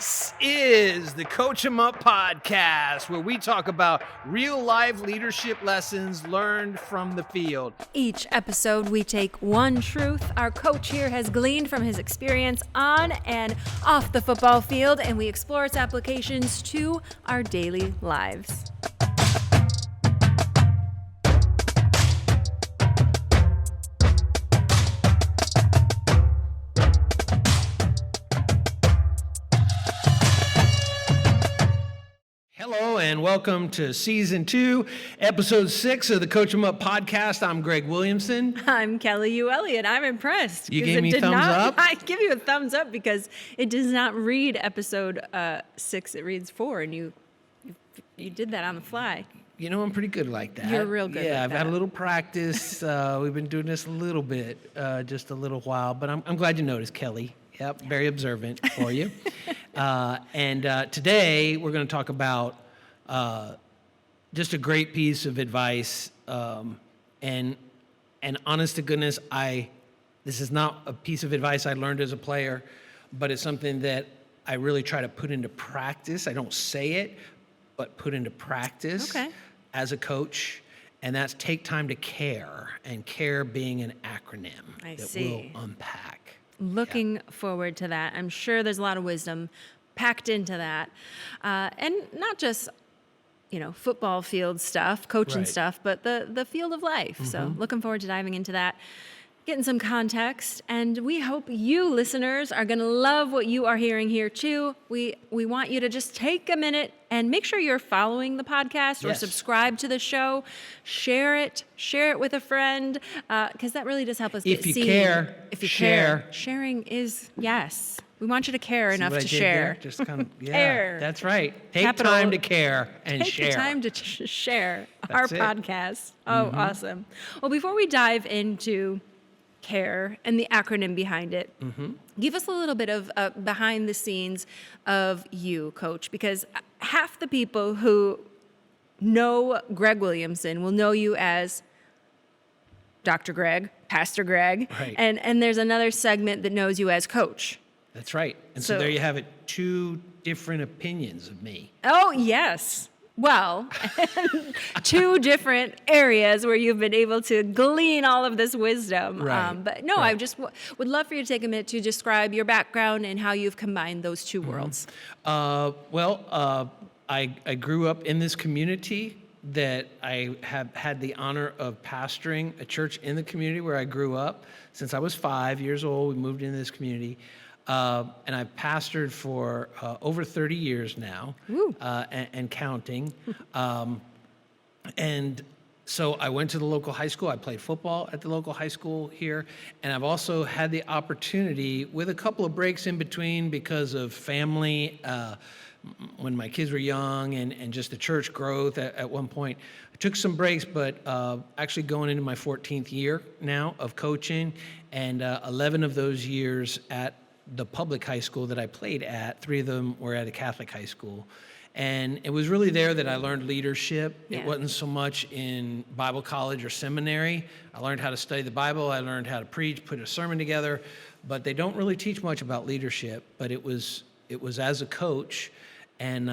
This is the Coach 'em Up podcast, where we talk about real life leadership lessons learned from the field. Each episode, we take one truth our coach here has gleaned from his experience on and off the football field, and we explore its applications to our daily lives. Hello and welcome to Season 2, Episode 6 of the Coach 'em Up podcast. I'm Greg Williamson. I'm Kelly Iuele, and I'm impressed. You gave me thumbs up? I give you a thumbs up because it does not read Episode 6. It reads 4, and you did that on the fly. You know, I'm pretty good like that. You're real good Yeah, like I've that. had a little practice. We've been doing this a little bit, just a little while, but I'm glad you noticed, Kelly. Yep, very observant for you. And today we're going to talk about just a great piece of advice. And honest to goodness, this is not a piece of advice I learned as a player, but it's something that I really try to put into practice. I don't say it, but put into practice as a coach. And that's take time to care, and care being an acronym we'll unpack. Looking forward to that. I'm sure there's a lot of wisdom packed into that. And not just, football field stuff, coaching stuff, but the field of life. Mm-hmm. So looking forward to diving into that, getting some context. And we hope you listeners are going to love what you are hearing here too. We want you to just take a minute and make sure you're following the podcast or subscribe to the show. Share it with a friend, because that really does help us get seen. If you care. Sharing is, yes. We want you to care enough to share. Just kind of, Care. That's right. Take time to care and share. Take the time to share our podcast. Oh, awesome. Well, before we dive into care and the acronym behind it, give us a little bit of behind the scenes of you, Coach, because half the people who know Greg Williamson will know you as Dr. Greg, Pastor Greg, and there's another segment that knows you as Coach. That's right. And so there you have it, two different opinions of me. Oh, yes. Well, two different areas where you've been able to glean all of this wisdom. I just would love for you to take a minute to describe your background and how you've combined those two worlds. I grew up in this community that I have had the honor of pastoring a church in the community where I grew up. Since I was 5 years old, we moved into this community. And I've pastored for over 30 years now, and counting. And so I went to the local high school. I played football at the local high school here. And I've also had the opportunity, with a couple of breaks in between because of family, when my kids were young and just the church growth at one point. I took some breaks, but actually going into my 14th year now of coaching, and 11 of those years at the public high school that I played at. 3 of them were at a Catholic high school. And it was really there that I learned leadership. It wasn't so much in Bible college or seminary. I learned how to study the Bible. I learned how to preach, put a sermon together. But they don't really teach much about leadership. But it was as a coach, and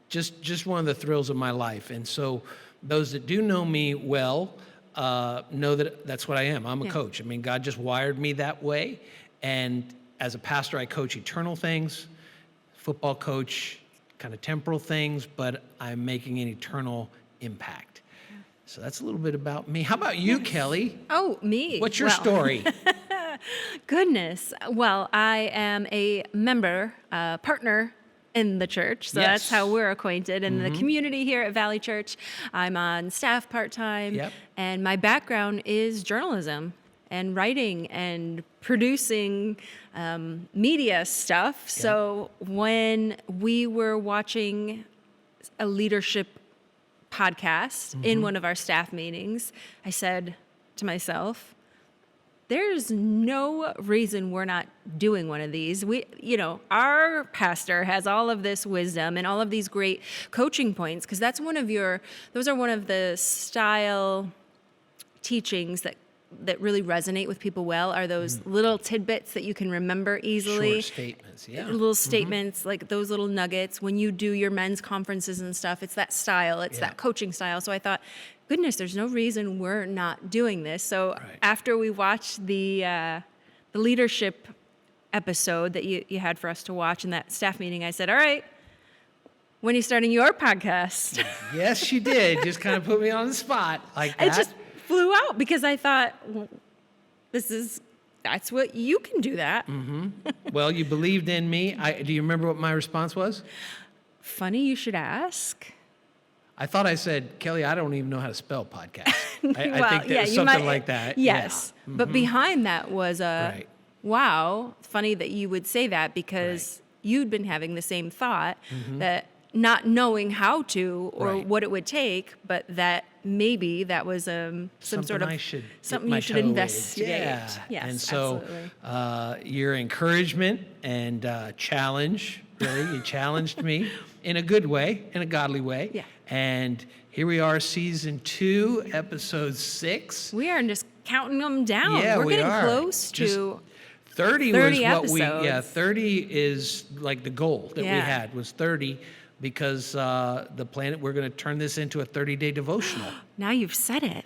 just one of the thrills of my life. And so those that do know me well know that that's what I am. I'm a coach. I mean, God just wired me that way. And as a pastor, I coach eternal things. Football coach, kind of temporal things, but I'm making an eternal impact. So that's a little bit about me. How about you, Kelly? Oh, me. What's your story? Goodness. Well, I am a member, partner in the church. So that's how we're acquainted. In the community here at Valley Church, I'm on staff part-time. And my background is journalism and writing and producing media stuff. So when we were watching a leadership podcast in one of our staff meetings, I said to myself, there's no reason we're not doing one of these. Our pastor has all of this wisdom and all of these great coaching points, because those are one of the style teachings that that really resonate with people well are those little tidbits that you can remember easily. Short statements, yeah. Little statements, like those little nuggets. When you do your men's conferences and stuff, it's that style, it's Yeah. that coaching style. So I thought, goodness, there's no reason we're not doing this. So Right. after we watched the leadership episode that you had for us to watch in that staff meeting, I said, all right, when are you starting your podcast? Yes, she did. Just kind of put me on the spot like that. It just flew out because I thought, well, that's what you can do that. Well, you believed in me. Do you remember what my response was? Funny you should ask. I thought I said, Kelly, I don't even know how to spell podcast. I Well, think yeah, there's you something might- like that. Yes. But behind that was Right. wow, funny that you would say that because you'd been having the same thought that not knowing how to or Right. what it would take, but that maybe that was some Something sort of I should dip something my you should toe in. investigate. Yeah. Yes, And so absolutely. your encouragement and challenge, really, you challenged me in a good way, in a godly way. Yeah. And here we are, season 2, episode 6. We are just counting them down. Yeah, We're we getting are. close Just to 30 30 was what episodes. 30 is like the goal that we Yeah. had was 30 because the plan, we're going to turn this into a 30-day devotional. now you've said it.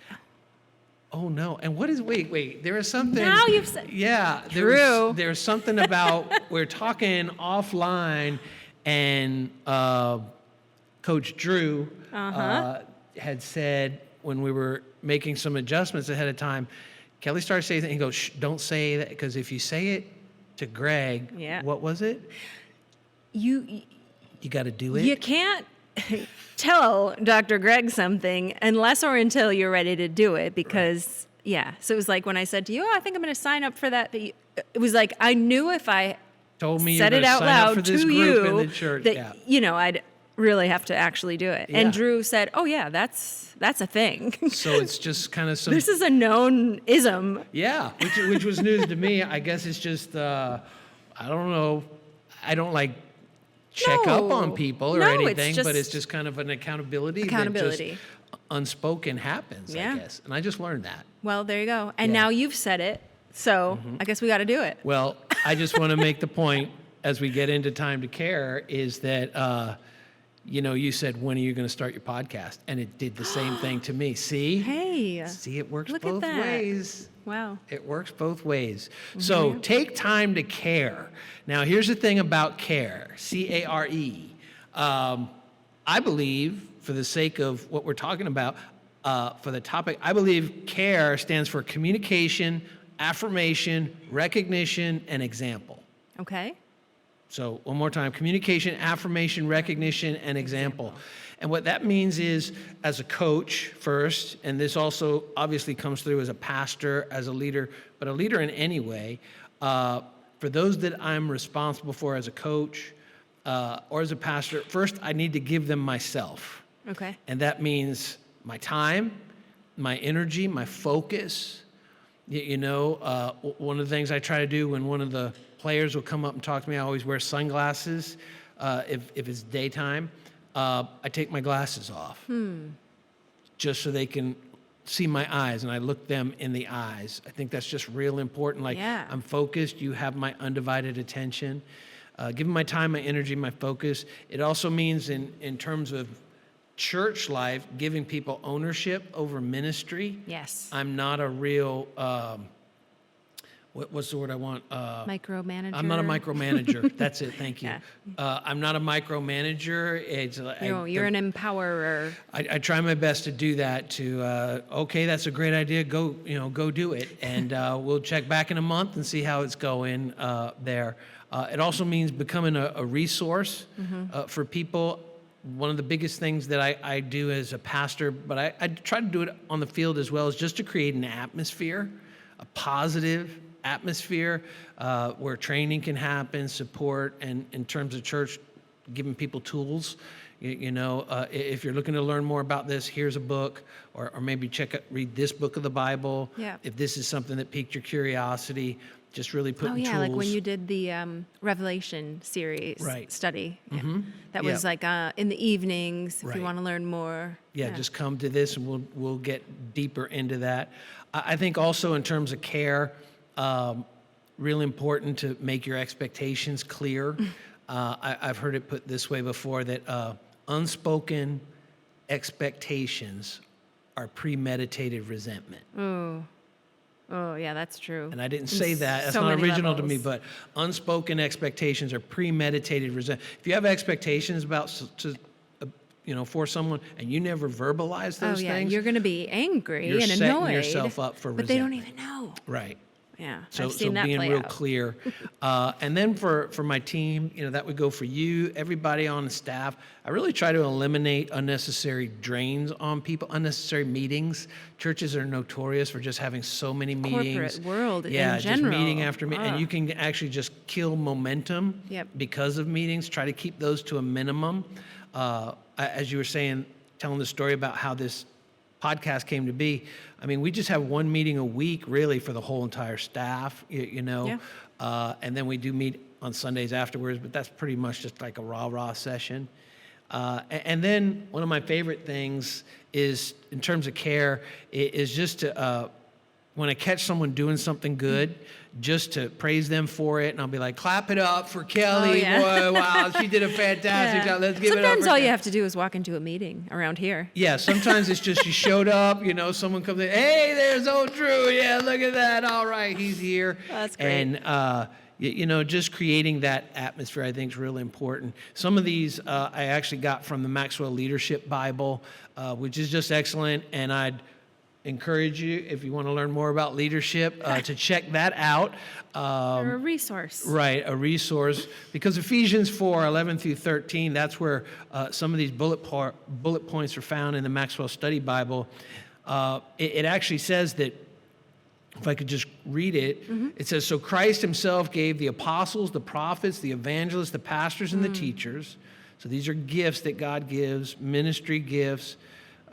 Oh no! And what is? Wait. There is something. Now you've said. Yeah, True. There's something about we're talking offline, and Coach Drew had said when we were making some adjustments ahead of time, Kelly started saying, and he goes, "Shh, don't say that because if you say it to Greg, Yeah. what was it? You You got to do it." You can't tell Dr. Greg something unless or until you're ready to do it because, yeah. So it was like when I said to you, I think I'm going to sign up for that. It was like I knew if I Told me said you it were out sign up for loud this to group in you the church. that, Yeah. I'd really have to actually do it. Yeah. And Drew said, oh, yeah, that's a thing. So it's just kind of some. This is a known ism. Yeah, which was news to me. I guess it's just I don't know. I don't like check up on No. people or No, it's anything, but it's just just kind of an accountability. accountability. That just unspoken happens, Yeah. I guess. And I just learned that. Well, there you go. And Yeah. now you've said it. So I guess we got to do it. Well, I just want to make the point as we get into time to care is that you said, when are you going to start your podcast? And it did the same thing to me. See? Hey. See, it works Look at both that. ways. Wow. It works both ways. So take time to care. Now, here's the thing about care, C-A-R-E. I believe, for the sake of what we're talking about, for the topic, I believe care stands for communication, affirmation, recognition, and example. Okay. So one more time, communication, affirmation, recognition, and example. And what that means is, as a coach first, and this also obviously comes through as a pastor, as a leader, but a leader in any way, for those that I'm responsible for as a coach or as a pastor, first I need to give them myself. Okay. And that means my time, my energy, my focus. One of the things I try to do when one of the players will come up and talk to me, I always wear sunglasses if it's daytime. I take my glasses off just so they can see my eyes, and I look them in the eyes. I think that's just real important. Like, Yeah. I'm focused. You have my undivided attention. Give them my time, my energy, my focus. It also means in terms of church life, giving people ownership over ministry. Yes. I'm not a real, what's the word I want? Micromanager. I'm not a micromanager. That's it. Thank you. Yeah. I'm not a micromanager. It's You're an empowerer. I try my best to do that. Okay, that's a great idea. Go do it, and we'll check back in a month and see how it's going there. It also means becoming a resource for people. One of the biggest things that I do as a pastor, but I try to do it on the field as well, is just to create an atmosphere, a positive atmosphere where training can happen, support, and in terms of church, giving people tools. If you're looking to learn more about this, here's a book, or maybe read this book of the Bible. Yeah. If this is something that piqued your curiosity, just really putting tools. Like when you did the Revelation series study. Yeah. That was like in the evenings if Right. you want to learn more. Yeah, just come to this and we'll get deeper into that. I think also in terms of care, really important to make your expectations clear. I've heard it put this way before, that unspoken expectations are premeditated resentment. Oh, yeah, that's true. And I didn't say that. That's so not many original to me, levels. but unspoken expectations are premeditated resentment. If you have expectations for someone and you never verbalize those things, you're going to be angry you're and setting annoyed. yourself up for but they don't resentment. even know. Right. Yeah, So, I've seen that being play real out. clear. And then for my team, that would go for you, everybody on the staff. I really try to eliminate unnecessary drains on people, unnecessary meetings. Churches are notorious for just having so many meetings. Corporate world in just general. meeting after meeting. And you can actually just kill momentum because of meetings. Try to keep those to a minimum. As you were saying, telling the story about how this podcast came to be. I mean, we just have one meeting a week, really, for the whole entire staff, and then we do meet on Sundays afterwards, but that's pretty much just like a rah-rah session. And then one of my favorite things is, in terms of care, is just to, when I catch someone doing something good, just to praise them for it, and I'll be like, clap it up for Kelly. Boy, wow, she did a fantastic job. Let's give it up. Sometimes all you have to do is walk into a meeting around here. Yeah, sometimes it's just you showed up, someone comes in, hey, there's old Drew. Yeah, look at that. All right, he's here. That's great. And, just creating that atmosphere, I think, is really important. Some of these I actually got from the Maxwell Leadership Bible, which is just excellent, and I'd encourage you, if you want to learn more about leadership, to check that out. Or a resource. Right, a resource. Because Ephesians 4:11 through 13, that's where some of these bullet points are found in the Maxwell Study Bible. It actually says that, if I could just read it, it says, so Christ himself gave the apostles, the prophets, the evangelists, the pastors, and the teachers. So these are gifts that God gives, ministry gifts,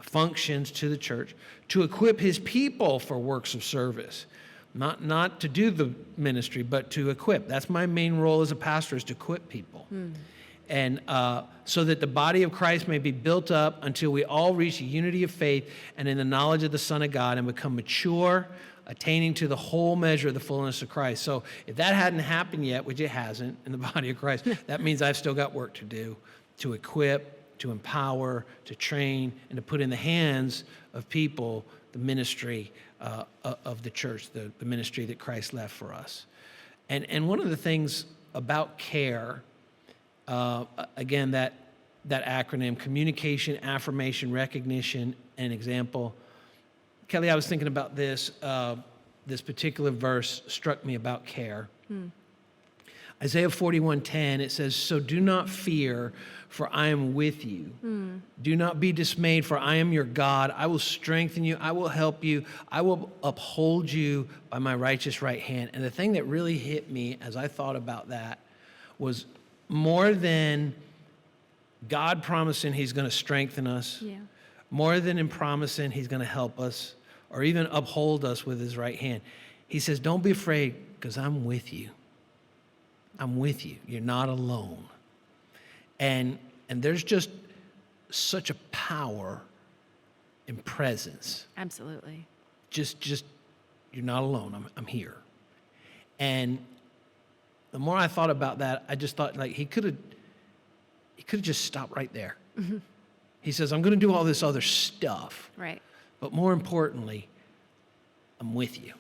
functions to the church, to equip his people for works of service. Not to do the ministry, but to equip. That's my main role as a pastor, is to equip people. And so that the body of Christ may be built up until we all reach the unity of faith and in the knowledge of the Son of God and become mature, attaining to the whole measure of the fullness of Christ. So if that hadn't happened yet, which it hasn't in the body of Christ, that means I've still got work to do, to equip, to empower, to train, and to put in the hands of people the ministry of the church, the ministry that Christ left for us. And one of the things about care, again, that acronym, communication, affirmation, recognition, and example. Kelly, I was thinking about this. This particular verse struck me about care. Isaiah 41:10, it says, so do not fear, for I am with you. Do not be dismayed, for I am your God. I will strengthen you. I will help you. I will uphold you by my righteous right hand. And the thing that really hit me as I thought about that was, more than God promising he's going to strengthen us, more than in promising he's going to help us or even uphold us with his right hand, he says, don't be afraid, because I'm with you. I'm with you. You're not alone. And there's just such a power in presence. Absolutely. Just you're not alone. I'm here. And the more I thought about that, I just thought, like, he could have just stopped right there. He says, I'm going to do all this other stuff. Right. But more importantly, I'm with you.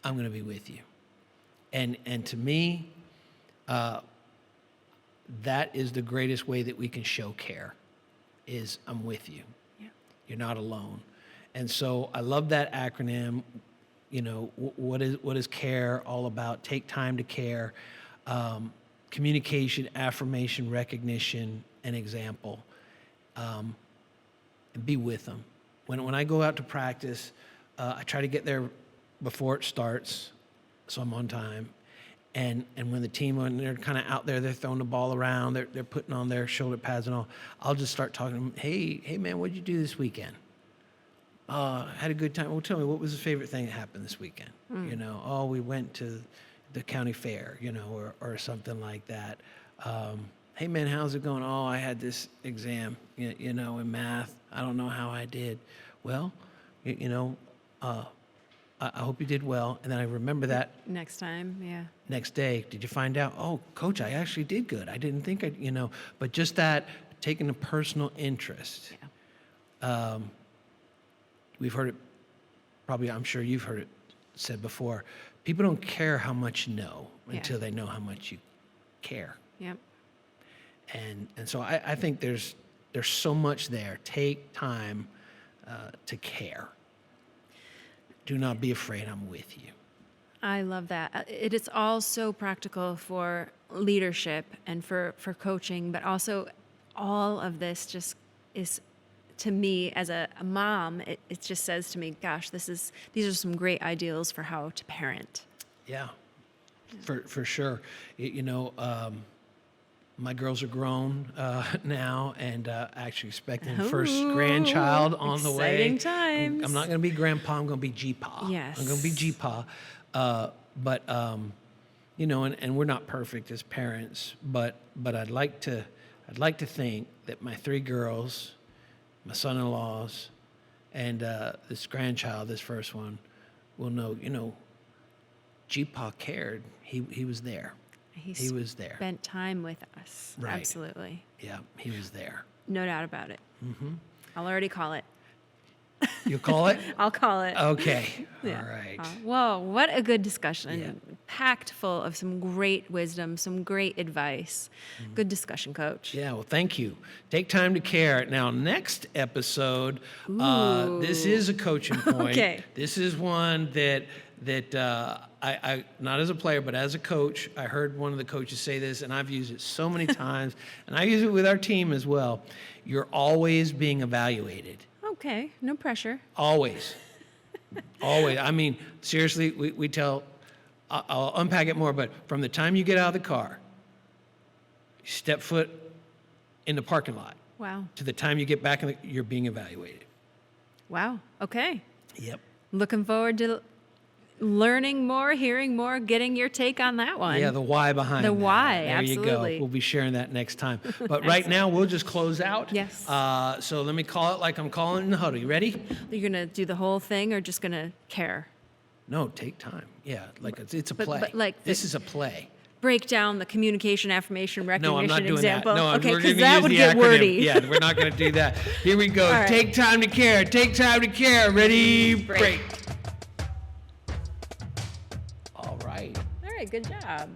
I'm going to be with you. And to me, that is the greatest way that we can show care, is I'm with you. Yeah. You're not alone. And so I love that acronym. What is care all about? Take time to care. Communication, affirmation, recognition, and example. And be with them. When I go out to practice, I try to get there before it starts, so I'm on time. And when the team, when they're kind of out there, they're throwing the ball around, they're putting on their shoulder pads and all, I'll just start talking to them. Hey man, what'd you do this weekend? I had a good time. Well, tell me, what was the favorite thing that happened this weekend? We went to the county fair, or something like that. Hey man, how's it going? I had this exam, in math. I don't know how I did. Well, I hope you did well. And then I remember that Next time, yeah. next day. Did you find out? Oh, coach, I actually did good. I didn't think but just that taking a personal interest. Yeah. We've heard it, probably, I'm sure you've heard it said before. People don't care how much you know until they know how much you care. Yep. And so I think there's so much there. Take time to care. Do not be afraid. I'm with you. I love that. It is all so practical for leadership and for coaching, but also all of this just is, to me as a mom, it just says to me, gosh, these are some great ideals for how to parent. Yeah, for sure. My girls are grown now, and actually expecting first grandchild on the way. Exciting times. I'm not going to be grandpa. I'm going to be G-pa. Yes. I'm going to be G-pa. But and we're not perfect as parents, but I'd like to think that my 3 girls, my son-in-laws, and this grandchild, this first one, will know. G-pa cared. He was there. He was there. Spent time with us. Right. Absolutely. Yeah, he was there. No doubt about it. Mm-hmm. I'll already call it. You call it? I'll call it. Okay. Yeah. All right. Whoa, what a good discussion. Yeah. Packed full of some great wisdom, some great advice. Good discussion, Coach. Yeah, well, thank you. Take time to care. Now, next episode, this is a coaching point. Okay. This is one that I not as a player, but as a coach, I heard one of the coaches say this, and I've used it so many times, and I use it with our team as well. You're always being evaluated. Okay, no pressure. Always. Always. I mean, seriously, we tell, I'll unpack it more, but from the time you get out of the car, you step foot in the parking lot, Wow. to the time you get back, you're being evaluated. Wow. Okay. Yep. Looking forward to learning more, hearing more, getting your take on that one. Yeah, the why behind The that. why, There absolutely. you go. We'll be sharing that next time. But right now, we'll just close out. Yes. So let me call it like I'm calling it in the huddle. You ready? You're going to do the whole thing or just going to care? No, take time. Yeah, like it's a But- play. but like this is a play. Break down the communication, affirmation, No, recognition I'm not doing example. that. No, Okay, we're because gonna that use would the get acronym. wordy. Yeah, we're not going to do that. Here we go. All right. Take time to care. Take time to care. Ready? Break. All right, good job.